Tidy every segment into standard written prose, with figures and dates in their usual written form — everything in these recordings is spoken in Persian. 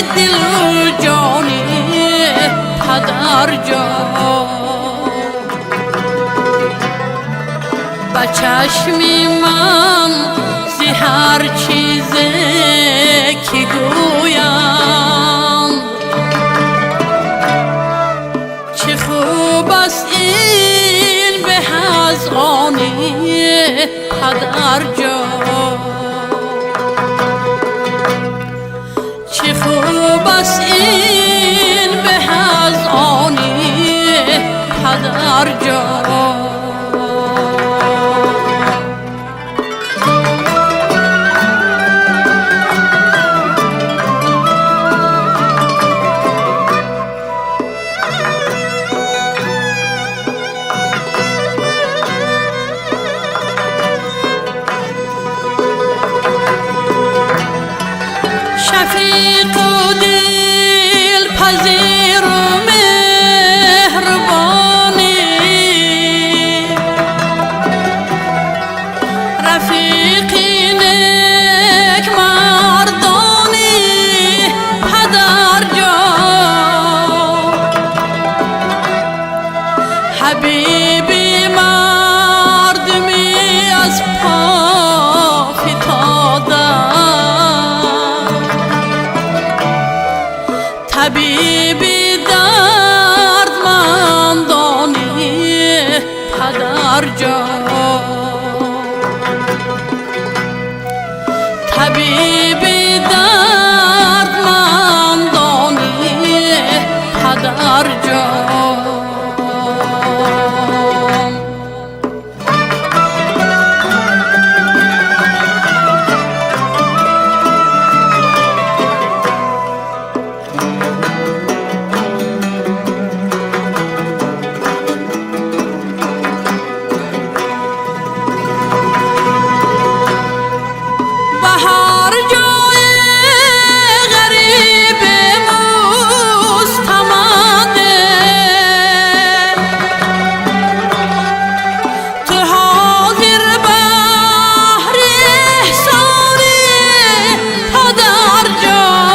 دل و جانی پدر جان، با چشمی من زی هر چیزی که گویم، چه خوب است این به از آنی پدر جان، چه خوب است این به از آنی پدر جان. شفیق و دل پذیر و مهربانی، رفیقی نیک مردانی پدر جان، حبیبی مردمی از پا فتاده، طبیبی دردمندانی پدر جان، طبیبی دردمندانی پدر جان. بهار جای غریب مستمنده، تو حاضر بحر احسانی پدر جان،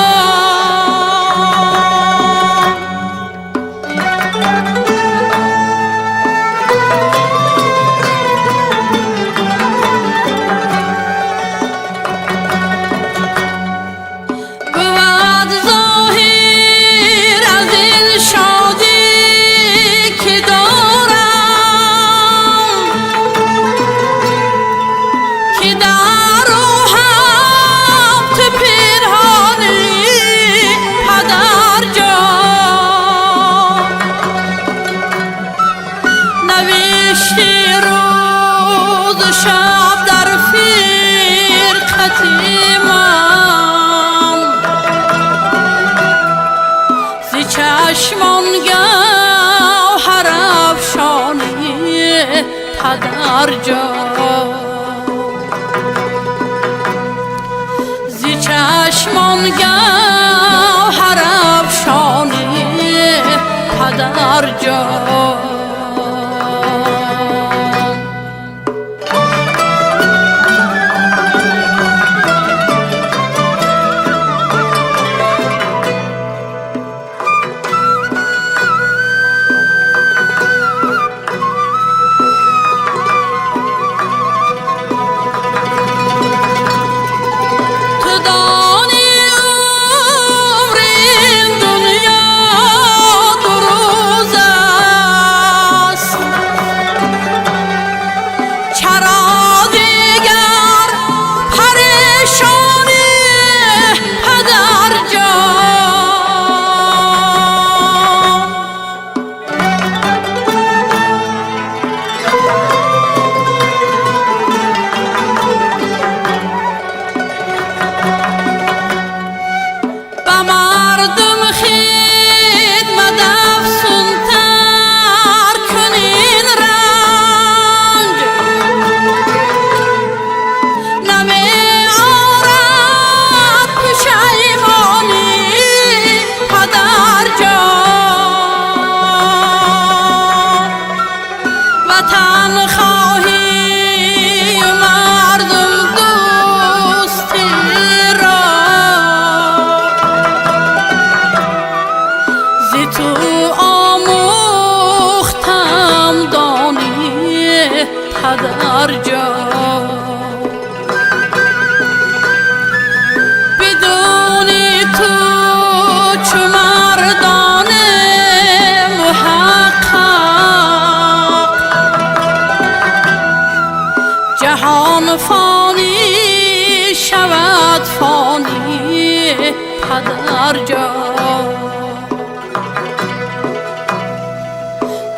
بود ظاهر از این شادی که دارم، که در روحم تو پنهانی پدر جان، نوشتی روز و شب در فرقت من، زی چشمان گوهر افشانی پدر جان، زی چشمان گوهر افشانی پدر جان. تو دانی او پدر جان. بدون تو چو مردان محقق جهان فانی شود فانی پدر جان.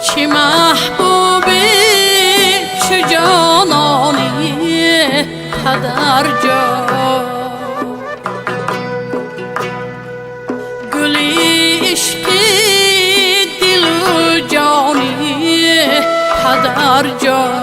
چه محبوبی چه جانانی پدر جان. گلی عشقی دل و جانی پدر جان.